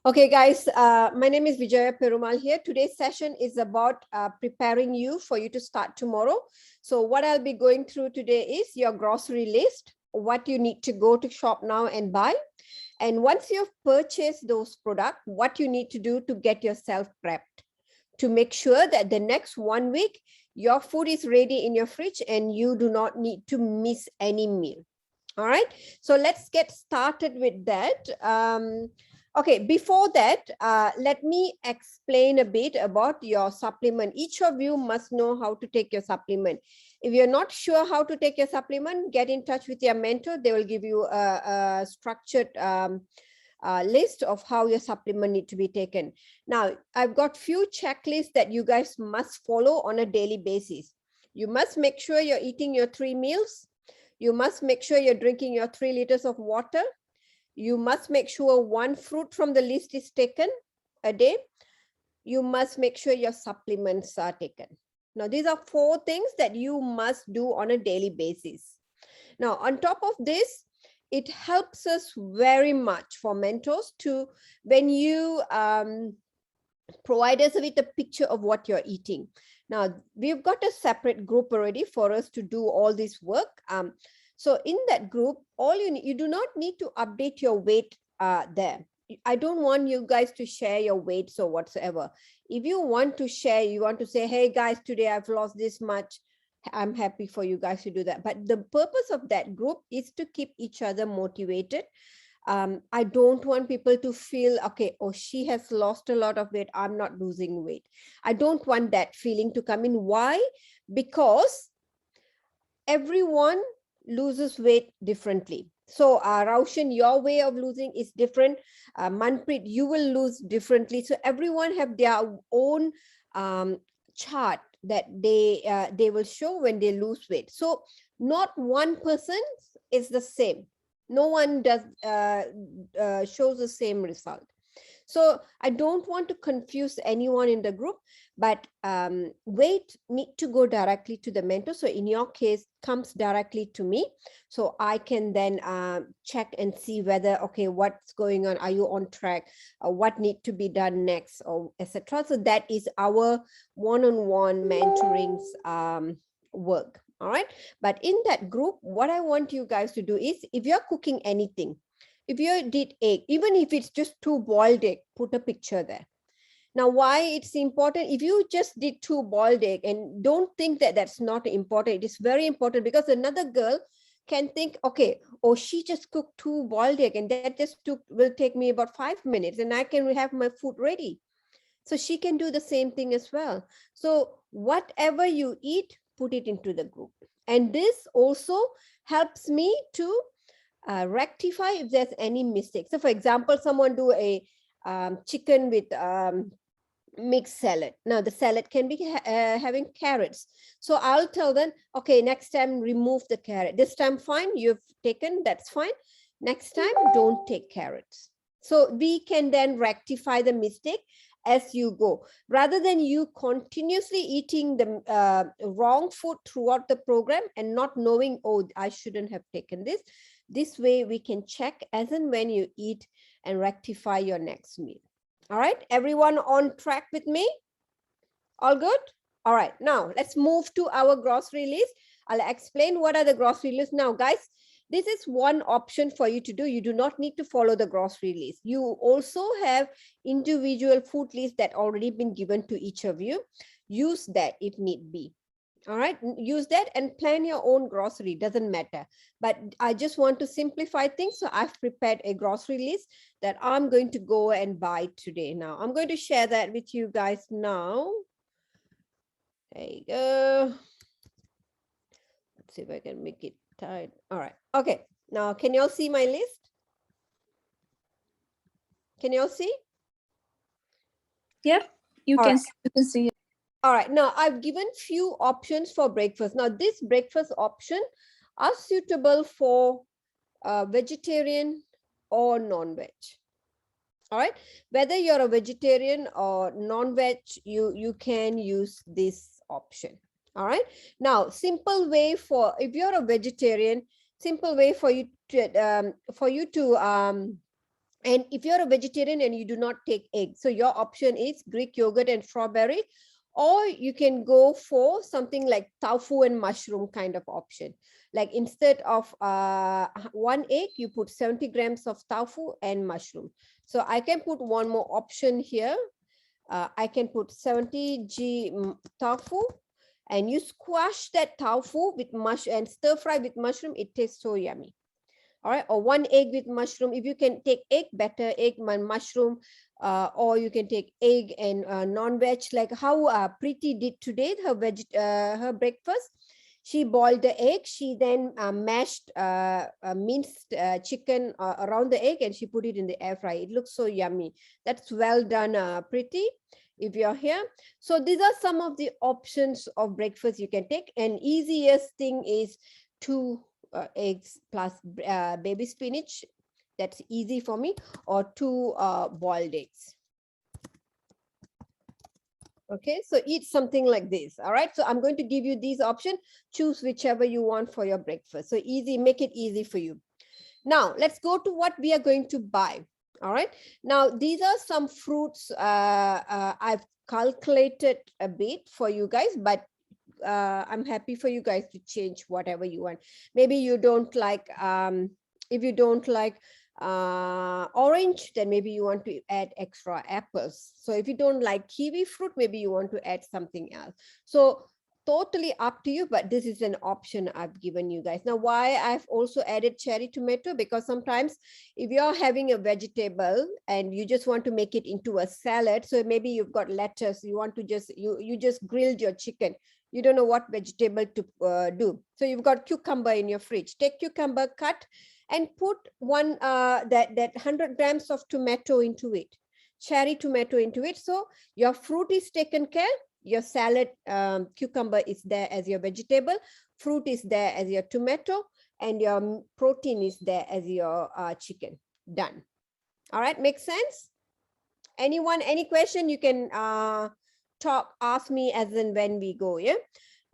Okay, guys, my name is Vijaya Perumal here. Today's session is about preparing you for you to start tomorrow. So what I'll be going through today is your grocery list, what you need to go to shop now and buy. And once you've purchased those products, what you need to do to get yourself prepped to make sure that the next 1 week, your food is ready in your fridge and you do not need to miss any meal. All right, so let's get started with that. Okay, before that, let me explain a bit about your supplement. Each of you must know how to take your supplement. If you're not sure how to take your supplement, get in touch with your mentor. They will give you a structured list of how your supplement need to be taken. Now, I've got few checklists that you guys must follow on a daily basis. You must make sure you're eating your 3 meals. You must make sure you're drinking your 3 liters of water. You must make sure 1 fruit from the list is taken a day. You must make sure your supplements are taken. Now, these are 4 things that you must do on a daily basis. Now, on top of this, it helps us very much for mentors to, when you provide us with a picture of what you're eating. Now, we've got a separate group already for us to do all this work. So in that group, all you do not need to update your weight there. I don't want you guys to share your weights or whatsoever. If you want to share, you want to say, hey guys, today I've lost this much, I'm happy for you guys to do that. But the purpose of that group is to keep each other motivated. I don't want people to feel, okay, oh, she has lost a lot of weight, I'm not losing weight. I don't want that feeling to come in. Why? Because everyone loses weight differently. So Raushan, your way of losing is different. Manpreet, you will lose differently. So everyone have their own chart that they will show when they lose weight. So not one person is the same. No one does shows the same result. So I don't want to confuse anyone in the group, but weight need to go directly to the mentor. So in your case, comes directly to me. So I can then check and see whether, okay, what's going on? Are you on track? What need to be done next, or etc. So that is our one-on-one mentoring work. All right. But in that group, what I want you guys to do is, if you're cooking anything, if you did egg, even if it's just 2 boiled egg, put a picture there. Now, why it's important? If you just did 2 boiled egg, and don't think that that's not important, it is very important, because another girl can think, okay, oh, she just cooked 2 boiled egg and that just will take me about 5 minutes and I can have my food ready. So she can do the same thing as well. So whatever you eat, put it into the group. And this also helps me to rectify if there's any mistake. So for example, someone do a chicken with mixed salad. Now the salad can be having carrots. So I'll tell them, okay, next time remove the carrot. This time fine, you've taken, that's fine. Next time, don't take carrots. So we can then rectify the mistake as you go, rather than you continuously eating the wrong food throughout the program and not knowing, oh, I shouldn't have taken this. This way we can check as and when you eat and rectify your next meal. All right, everyone on track with me? All good? All right, now let's move to our grocery list. I'll explain what are the grocery lists. Now, guys, this is one option for you to do. You do not need to follow the grocery list. You also have individual food lists that already been given to each of you. Use that if need be. All right, use that and plan your own grocery, doesn't matter. But I just want to simplify things. So I've prepared a grocery list that I'm going to go and buy today. Now, I'm going to share that with you guys now. There you go. Let's see if I can make it tight. All right, okay. Now, can you all see my list? Can you all see? Yeah, you can see. All right, now I've given few options for breakfast. Now this breakfast option are suitable for vegetarian or non-veg. All right, whether you're a vegetarian or non-veg, you can use this option. All right, now simple way for, if you're a vegetarian, simple way for you to And if you're a vegetarian and you do not take egg, so your option is Greek yogurt and strawberry, or you can go for something like tofu and mushroom kind of option. Like instead of 1 egg, you put 70 grams of tofu and mushroom. So I can put one more option here. I can put 70 g tofu, and you squash that tofu with mushroom and stir fry with mushroom. It tastes so yummy. All right, or 1 egg with mushroom. If you can take egg, better, egg and mushroom, or you can take egg and non-veg, like how Preeti did today, her breakfast. She boiled the egg, she then mashed minced chicken around the egg, and she put it in the air fryer. It looks so yummy. That's well done, Preeti, if you're here. So these are some of the options of breakfast you can take. And easiest thing is 2 eggs plus baby spinach. That's easy for me, or 2 boiled eggs. Okay, so eat something like this. All right, so I'm going to give you these options. Choose whichever you want for your breakfast. So easy, make it easy for you. Now let's go to what we are going to buy. All right, now these are some fruits I've calculated a bit for you guys, but I'm happy for you guys to change whatever you want. Maybe you don't like, if you don't like orange, then maybe you want to add extra apples. So if you don't like kiwi fruit, maybe you want to add something else. So totally up to you, but this is an option I've given you guys. Now, why I've also added cherry tomato, because sometimes if you're having a vegetable and you just want to make it into a salad, so maybe you've got lettuce, you want to just, you just grilled your chicken, you don't know what vegetable to do. So you've got cucumber in your fridge. Take cucumber, cut, and put that 100 grams of tomato into it, cherry tomato into it. So your fruit is taken care, your salad cucumber is there as your vegetable, fruit is there as your tomato, and your protein is there as your chicken. Done. All right, makes sense? Anyone, any question, you can ask me as and when we go. Yeah,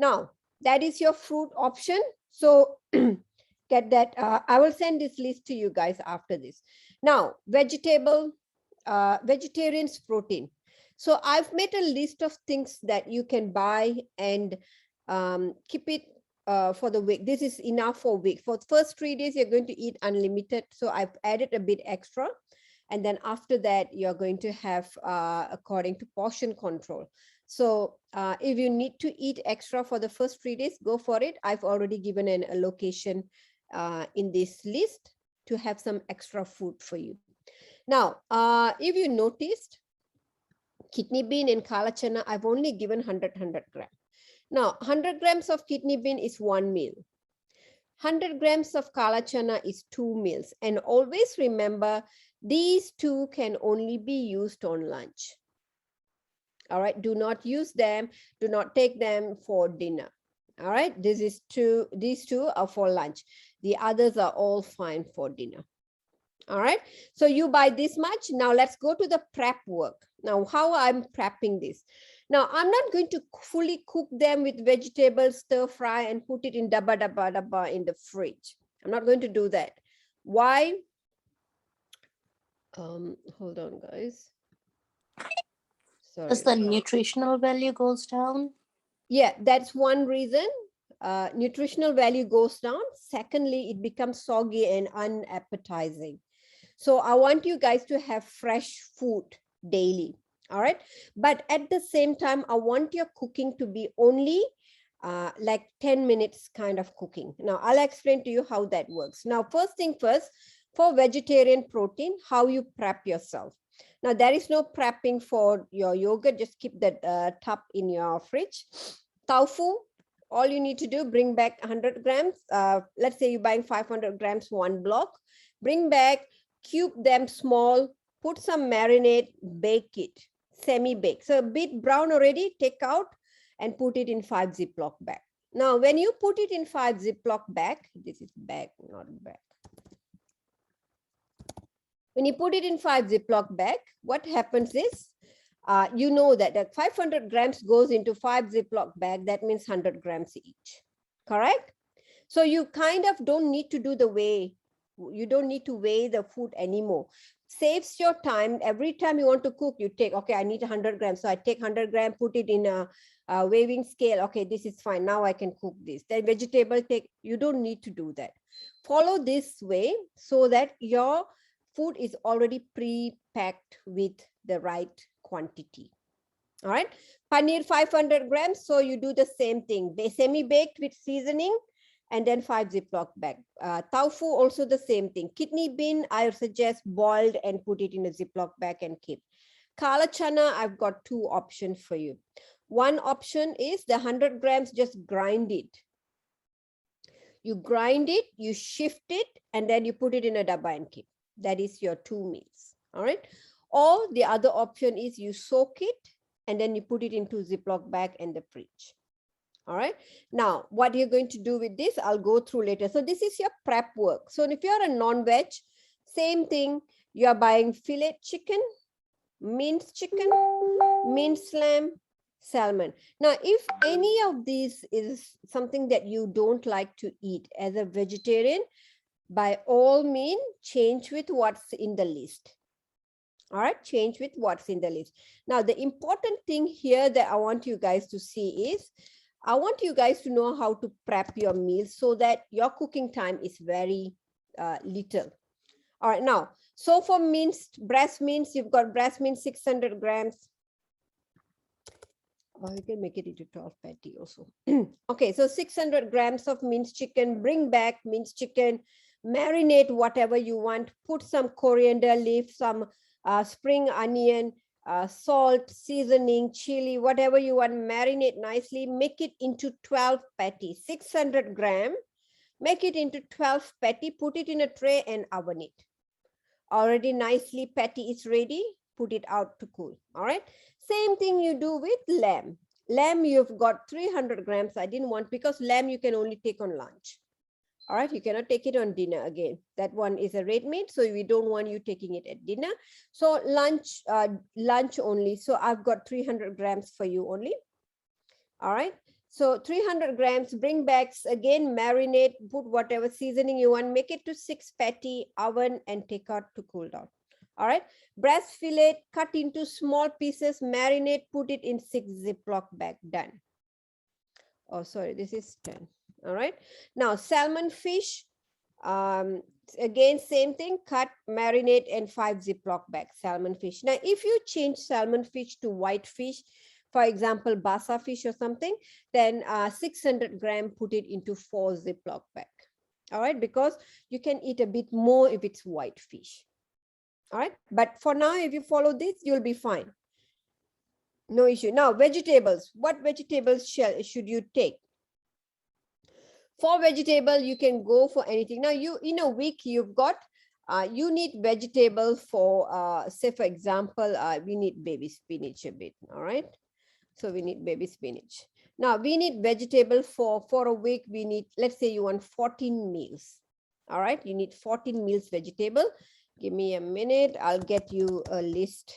now that is your fruit option. So get that. I will send this list to you guys after this. Now, vegetarians protein. So I've made a list of things that you can buy and keep it for the week. This is enough for a week. For the first 3 days, you're going to eat unlimited. So I've added a bit extra. And then after that, you're going to have according to portion control. So if you need to eat extra for the first 3 days, go for it. I've already given an allocation in this list to have some extra food for you. Now, if you noticed, kidney bean and kala chana, I've only given 100 grams. Now, 100 grams of kidney bean is 1 meal. 100 grams of kala chana is 2 meals. And always remember, these 2 can only be used on lunch. All right, do not use them, do not take them for dinner. All right, these 2 are for lunch. The others are all fine for dinner. All right, so you buy this much. Now let's go to the prep work. Now, how I'm prepping this. Now, I'm not going to fully cook them with vegetables, stir fry, and put it in dabba in the fridge. I'm not going to do that. Why? Hold on, guys. Sorry. Because the nutritional value goes down? Yeah, that's one reason. Nutritional value goes down. Secondly, it becomes soggy and unappetizing. So I want you guys to have fresh food daily. All right. But at the same time, I want your cooking to be only like 10 minutes kind of cooking. Now, I'll explain to you how that works. Now, first thing first, for vegetarian protein, how you prep yourself. Now, there is no prepping for your yogurt. Just keep that tub in your fridge. Tofu, all you need to do, bring back 100 grams. Let's say you're buying 500 grams, 1 block. Bring back, cube them small, put some marinade, bake it, semi-bake. So a bit brown already, take out and put it in 5 Ziploc bag. Now, when you put it in 5 Ziploc bag, this is bag, not bag. When you put it in 5 Ziploc bag, what happens is, you know that 500 grams goes into 5 Ziploc bag. That means 100 grams each, correct? So you kind of don't need to do the weigh You don't need to weigh the food anymore. Saves your time. Every time you want to cook, you take, okay, I need 100 grams. So I take 100 grams, put it in a weighing scale. Okay, this is fine. Now I can cook this. Then vegetable you don't need to do that. Follow this way so that your food is already pre-packed with the right quantity. All right. Paneer 500 grams. So you do the same thing. Semi-baked with seasoning and then 5 Ziploc bag. Tofu also the same thing. Kidney bean, I suggest boiled and put it in a Ziploc bag and keep. Kala chana, I've got 2 options for you. One option is the 100 grams, just grind it. You grind it, you shift it, and then you put it in a dabba and keep. That is your 2 meals. All right. Or the other option is you soak it and then you put it into Ziploc bag in the fridge. All right. Now, what you're going to do with this, I'll go through later. So this is your prep work. So if you're a non-veg, same thing. You're buying fillet chicken, minced lamb, salmon. Now, if any of these is something that you don't like to eat as a vegetarian, by all means, change with what's in the list. All right, change with what's in the list. Now, the important thing here that I want you guys to see is, I want you guys to know how to prep your meals so that your cooking time is very little. All right, now, so for breast mince, you've got breast mince 600 grams. Or you can make it into 12 patty also. Okay, so 600 grams of minced chicken, bring back minced chicken, marinate whatever you want, put some coriander leaf, some spring onion, salt, seasoning, chili, whatever you want, marinate nicely, make it into 12 patty, 600 gram, make it into 12 patty, put it in a tray and oven it. Already nicely patty is ready, put it out to cool. All right. Same thing you do with lamb. Lamb, you've got 300 grams. I didn't want, because lamb you can only take on lunch. All right, you cannot take it on dinner again. That one is a red meat, so we don't want you taking it at dinner. So lunch only. So I've got 300 grams for you only. All right. So 300 grams, bring back again, marinate, put whatever seasoning you want, make it to 6 patty, oven and take out to cool down. All right. Breast fillet, cut into small pieces, marinate, put it in 6 Ziploc bag, done. Oh, sorry, this is 10. All right. Now, salmon fish, again, same thing, cut, marinate, and 5 Ziploc bags, salmon fish. Now, if you change salmon fish to white fish, for example, basa fish or something, then 600 gram, put it into 4 Ziploc bag. All right, because you can eat a bit more if it's white fish. All right, but for now, if you follow this, you'll be fine. No issue. Now, vegetables. What vegetables should you take? For vegetable, you can go for anything. Now, you in a week, you've got, you need vegetable for, say, for example, we need baby spinach a bit. All right. So we need baby spinach. Now, we need vegetable for a week. We need, let's say you want 14 meals. All right. You need 14 meals vegetable. Give me a minute. I'll get you a list.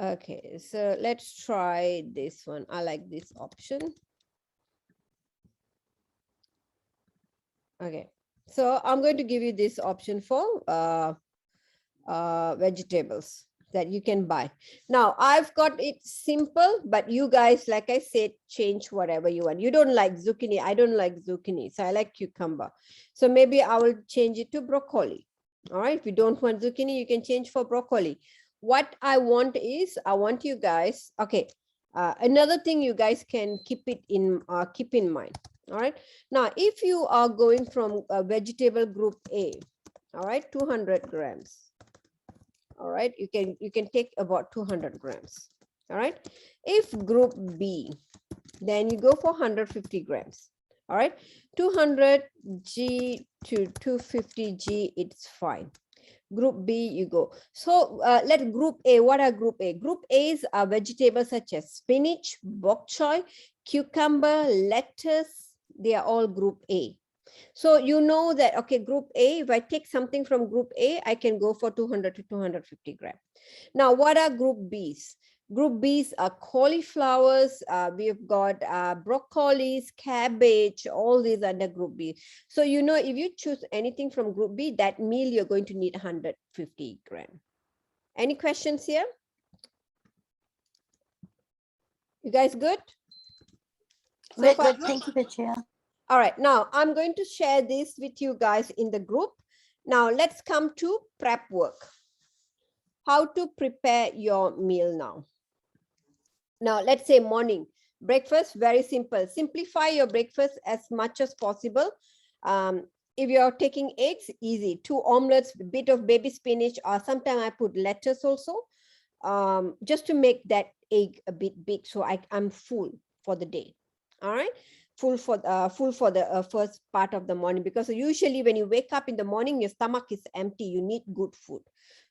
Okay, so let's try this one. I like this option. Okay, so I'm going to give you this option for vegetables that you can buy. Now, I've got it simple, but you guys, like I said, change whatever you want. You don't like zucchini. I don't like zucchini, so I like cucumber. So maybe I will change it to broccoli. All right, if you don't want zucchini, you can change for broccoli. What I want is, I want you guys, okay, another thing you guys can keep in mind. All right, now if you are going from vegetable group A, all right, 200 grams. All right, you can take about 200 grams. All right, if group B, then you go for 150 grams. All right, 200 G to 250 G, it's fine. Group B, you go. So let group A, what are group A? Group A's are vegetables such as spinach, bok choy, cucumber, lettuce. They are all group A. So you know that, okay, group A, if I take something from group A, I can go for 200 to 250 grams. Now, what are group B's? Group B's are cauliflowers. We've got broccolis, cabbage, all these under Group B. So, you know, if you choose anything from Group B, that meal you're going to need 150 gram. Any questions here? You guys good? So We're far? good. Thank you, Vijaya. All right, now I'm going to share this with you guys in the group. Now let's come to prep work. How to prepare your meal now. Now let's say morning. Breakfast, very simple. Simplify your breakfast as much as possible. If you're taking eggs, easy. 2 omelets, a bit of baby spinach, or sometimes I put lettuce also, just to make that egg a bit big, so I'm full for the day. All right, full for the first part of the morning, because usually when you wake up in the morning, your stomach is empty. You need good food.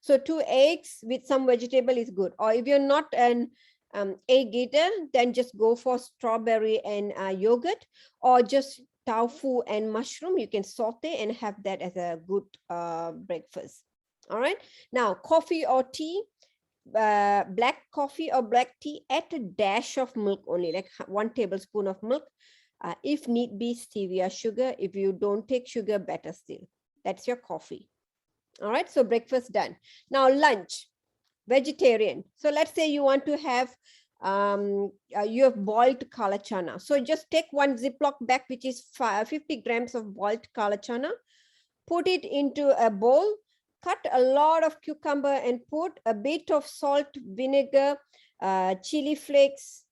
So 2 eggs with some vegetable is good. Or if you're not an egg eater, then just go for strawberry and yogurt, or just tofu and mushroom. You can saute and have that as a good breakfast. All right, now coffee or tea. Black coffee or black tea, add a dash of milk only, like 1 tablespoon of milk. If need be, stevia sugar. If you don't take sugar, better still. That's your coffee. All right, so breakfast done. Now lunch, vegetarian. So let's say you want to have you have boiled kala chana. So just take 1 Ziploc bag, which is 50 grams of boiled kala chana, put it into a bowl, cut a lot of cucumber and put a bit of salt, vinegar, chili flakes,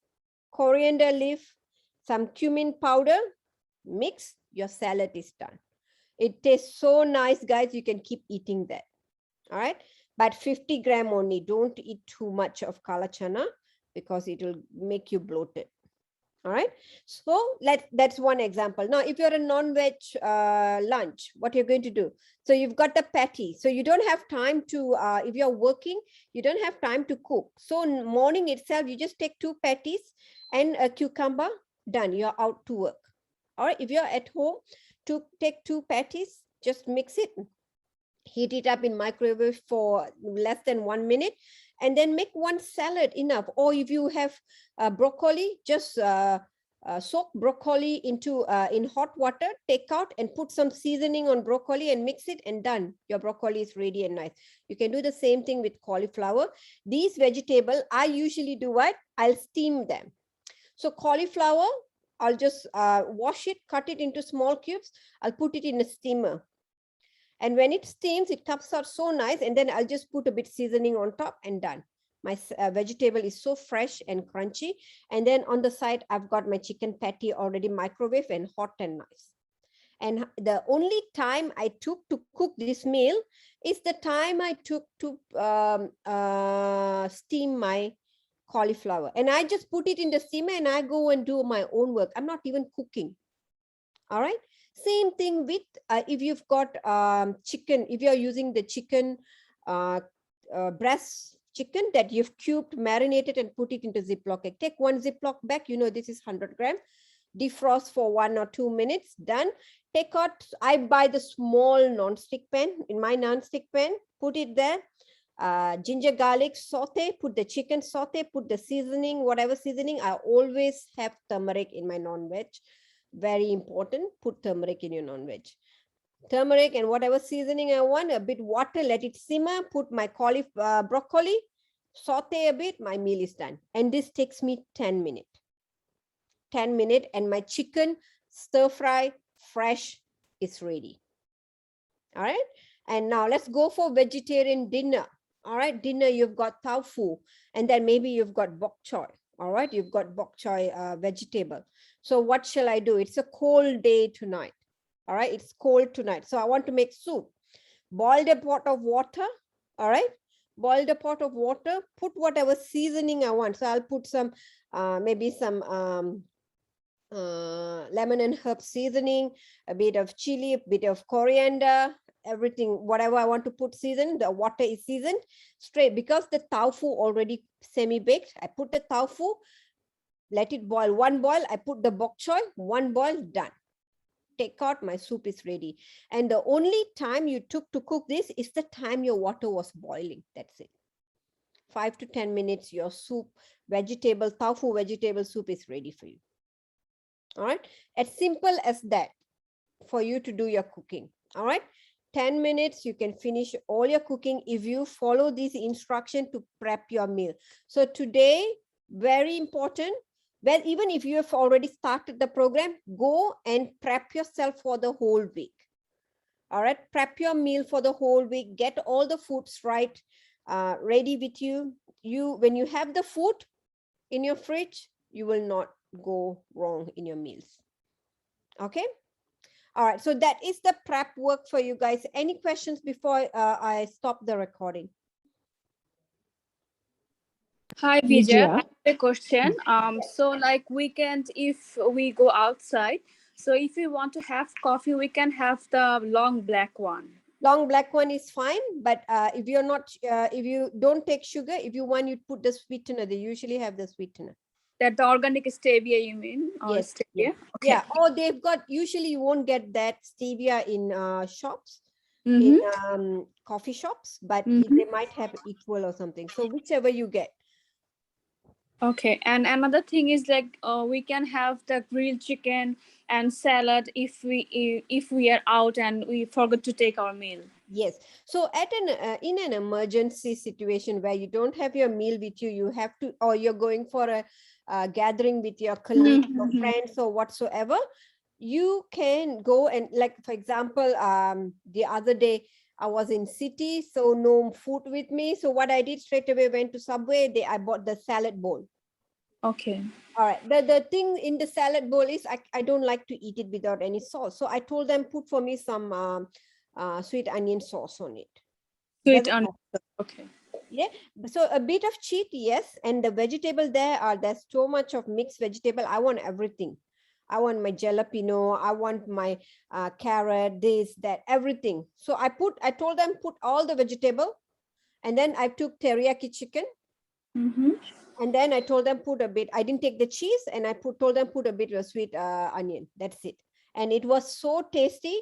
coriander leaf, some cumin powder, mix, your salad is done. It tastes so nice, guys. You can keep eating that. All right, but 50 gram only. Don't eat too much of kala chana because it will make you bloated. All right, so that's one example. Now, if you're a non-veg lunch, what you're going to do? So you've got the patty. So you don't have time to, if you're working, you don't have time to cook. So morning itself, you just take 2 patties and a cucumber, done. You're out to work. All right, if you're at home, to take 2 patties, just mix it, heat it up in microwave for less than 1 minute, and then make 1 salad enough. Or if you have broccoli, just soak broccoli into in hot water, take out and put some seasoning on broccoli and mix it, and done. Your broccoli is ready and nice. You can do the same thing with cauliflower. These vegetables, I usually do what? I'll steam them. So cauliflower, I'll just wash it, cut it into small cubes. I'll put it in a steamer. And when it steams, it comes out so nice. And then I'll just put a bit seasoning on top and done. My vegetable is so fresh and crunchy. And then on the side, I've got my chicken patty already microwave and hot and nice. And the only time I took to cook this meal is the time I took to steam my cauliflower. And I just put it in the steamer and I go and do my own work. I'm not even cooking. All right. Same thing with if you've got chicken, if you're using the chicken breast chicken that you've cubed, marinated, and put it into Ziploc. Take 1 Ziploc bag, you know, this is 100 grams, defrost for 1 or 2 minutes, done. Take out, I buy the small non-stick pan. In my non-stick pan, put it there, ginger garlic saute, put the chicken saute, put the seasoning, whatever seasoning. I always have turmeric in my non-veg. Very important, put turmeric in your non-veg. Turmeric and whatever seasoning I want, a bit water, let it simmer, put my broccoli, saute a bit, my meal is done. And this takes me 10 minutes. 10 minutes and my chicken stir fry fresh is ready. All right. And now let's go for vegetarian dinner. All right. Dinner, you've got tofu, and then maybe you've got bok choy. All right. You've got bok choy vegetable. So what shall I do? It's a cold day tonight. All right. It's cold tonight. So I want to make soup. Boil a pot of water. All right. Boil the pot of water. Put whatever seasoning I want. So I'll put some, maybe some lemon and herb seasoning, a bit of chili, a bit of coriander, everything, whatever I want to put seasoned. The water is seasoned straight because the tofu already semi-baked. I put the tofu, let it boil. 1 boil, I put the bok choy, 1 boil, done. Take out, my soup is ready. And the only time you took to cook this is the time your water was boiling. That's it. 5 to 10 minutes, your soup, vegetable, tofu vegetable soup is ready for you. All right. As simple as that for you to do your cooking. All right. 10 minutes, you can finish all your cooking if you follow this instruction to prep your meal. So today, very important. Well, even if you have already started the program, go and prep yourself for the whole week. All right, prep your meal for the whole week. Get all the foods right, ready with you. When you have the food in your fridge, you will not go wrong in your meals. Okay. All right, so that is the prep work for you guys. Any questions before I stop the recording? Hi, Vijay. I have a question. So like weekend, if we go outside, so if we want to have coffee, we can have the long black one. Long black one is fine, but if you're not, if you don't take sugar, if you want, you put the sweetener. They usually have the sweetener. That the organic stevia, you mean? Or yes. stevia? Yes. Okay. Yeah. Or they've got. Usually, you won't get that stevia in shops, in coffee shops, but they might have equal or something. So whichever you get. Okay, and another thing is like we can have the grilled chicken and salad if we are out and we forget to take our meal. Yes. So at in an emergency situation where you don't have your meal with you, you have to, or you're going for a gathering with your colleagues or friends or whatsoever, you can go and, like, for example, the other day I was in city, so no food with me. So what I did, straight away went to Subway. I bought the salad bowl. Okay. All right. The thing in the salad bowl is I don't like to eat it without any sauce. So I told them, put for me some sweet onion sauce on it. Sweet onion. Okay. Yeah. So a bit of cheat, yes. And the vegetable there's so much of mixed vegetable. I want everything. I want my jalapeno. I want my carrot, this, that, everything. So I told them, put all the vegetable. And then I took teriyaki chicken. And then I told them, put a bit. I didn't take the cheese, and I told them, put a bit of sweet onion. That's it. And it was so tasty,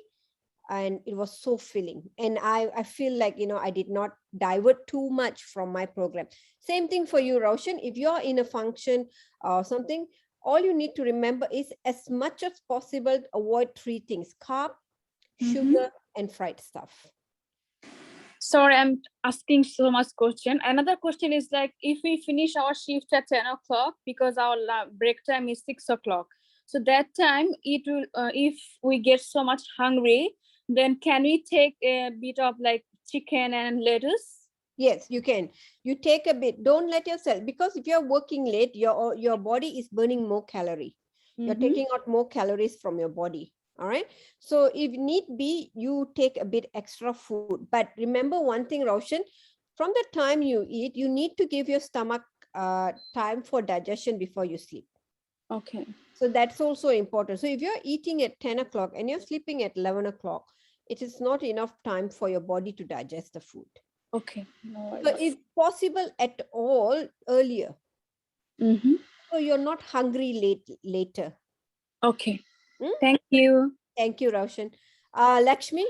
and it was so filling. And I feel like, I did not divert too much from my program. Same thing for you, Roshan. If you're in a function or something, all you need to remember is, as much as possible, avoid 3 things: carb, sugar, and fried stuff. Sorry, I'm asking so much question. Another question is like, if we finish our shift at 10 o'clock, because our break time is 6 o'clock. So that time, it will, if we get so much hungry, then can we take a bit of like chicken and lettuce? Yes, you can. You take a bit. Don't let yourself, because if you're working late, your body is burning more calorie. You're taking out more calories from your body. All right. So if need be, you take a bit extra food. But remember one thing, Roshan, from the time you eat, you need to give your stomach time for digestion before you sleep. Okay. So that's also important. So if you're eating at 10 o'clock and you're sleeping at 11 o'clock, it is not enough time for your body to digest the food. Okay. No, so if possible at all, earlier. So you're not hungry later. Okay. Thank you. Thank you, Roshan. Lakshmi?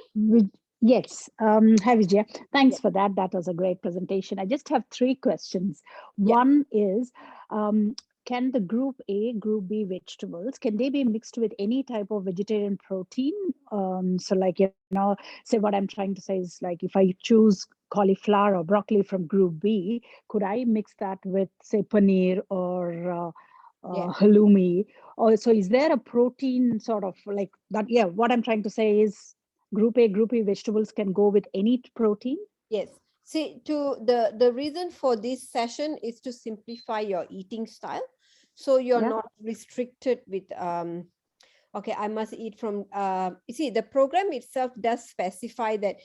Yes. Hi, Vijaya. Thanks for that. That was a great presentation. I just have 3 questions. One is, can the group A, group B vegetables, can they be mixed with any type of vegetarian protein? So like, say what I'm trying to say is, like, if I choose cauliflower or broccoli from group B, could I mix that with, say, paneer or halloumi? Also, is there a protein sort of like that? Yeah, what I'm trying to say is, group A, group B vegetables can go with any protein? Yes. See, the reason for this session is to simplify your eating style. So you're not restricted with, okay, I must eat from, you see, the program itself does specify that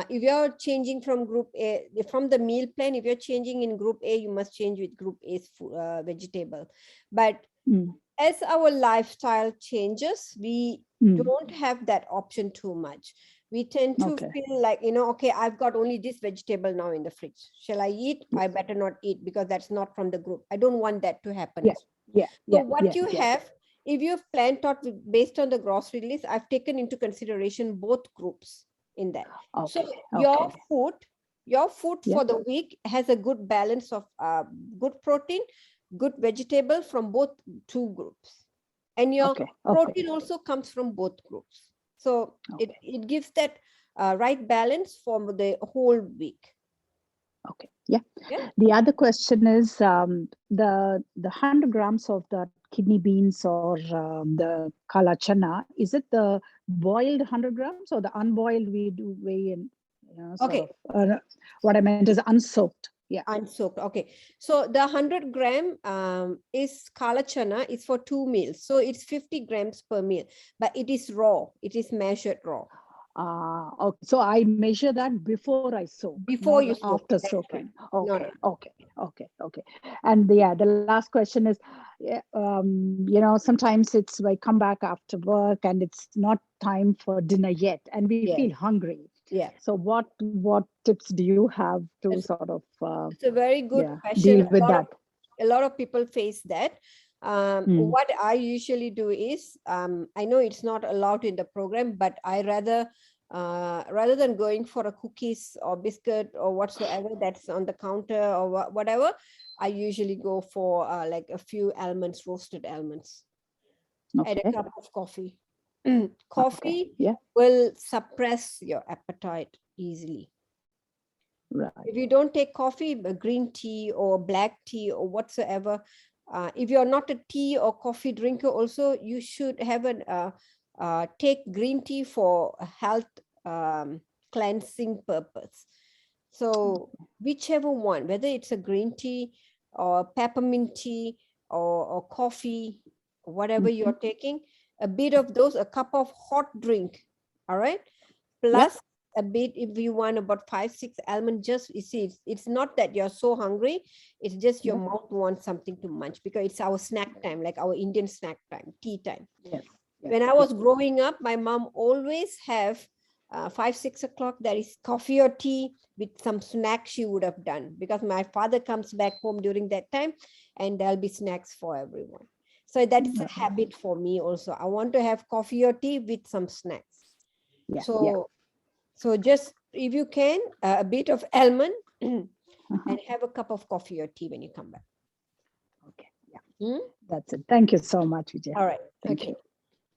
if you're changing from group A, from the meal plan, if you're changing in group A, you must change with group A's vegetable. But as our lifestyle changes, we don't have that option too much. We tend to feel like, okay, I've got only this vegetable now in the fridge. Shall I eat? I better not eat because that's not from the group. I don't want that to happen. So what you have, if you've planned out based on the grocery list, I've taken into consideration both groups in that. So your food, your food Yeah. for the week has a good balance of good protein, good vegetable from both two groups. And your Okay. protein also comes from both groups. So it gives that right balance for the whole week. Okay. Yeah. Yeah. The other question is the 100 grams of the kidney beans or the kala chana, is it the boiled 100 grams or the unboiled we do weigh in? Sort Okay. of, what I meant is unsoaked. Yeah. Unsoaked. Okay. So the 100 gram is kala chana is for 2 meals. So it's 50 grams per meal, but it is raw. It is measured raw. Okay. So I measure that before I soak, Before not you soak. after That's soaking. right. No, Okay. no. Okay. And the last question is, sometimes it's I come back after work and it's not time for dinner yet, and we Yeah. feel hungry. Yeah. So what tips do you have to That's- sort of It's a very good question. deal with that? A lot of people face that. What I usually do is, I know it's not allowed in the program, but I rather than going for a cookies or biscuit or whatsoever that's on the counter or whatever, I usually go for like a few almonds, roasted almonds, and a Okay. cup of coffee. Okay. Coffee Yeah. will suppress your appetite easily. Right. If you don't take coffee, green tea or black tea or whatsoever, if you're not a tea or coffee drinker also, you should have take green tea for a health cleansing purpose. So whichever one, whether it's a green tea or peppermint tea or coffee, whatever you're taking, a bit of those, a cup of hot drink, all right? Plus a bit, if you want about 5-6 almond, just you see, it's not that you're so hungry, it's just your mouth wants something to munch, because it's our snack time, like our Indian snack time, tea time. Yes. When I was growing up, my mom always have 5-6 o'clock, there is coffee or tea with some snacks she would have done, because my father comes back home during that time and there'll be snacks for everyone. So that is a habit for me also. I want to have coffee or tea with some snacks. Yeah. So just, if you can, a bit of almond and have a cup of coffee or tea when you come back. Okay. Yeah. That's it. Thank you so much, Vijay. All right. Thank Okay. you.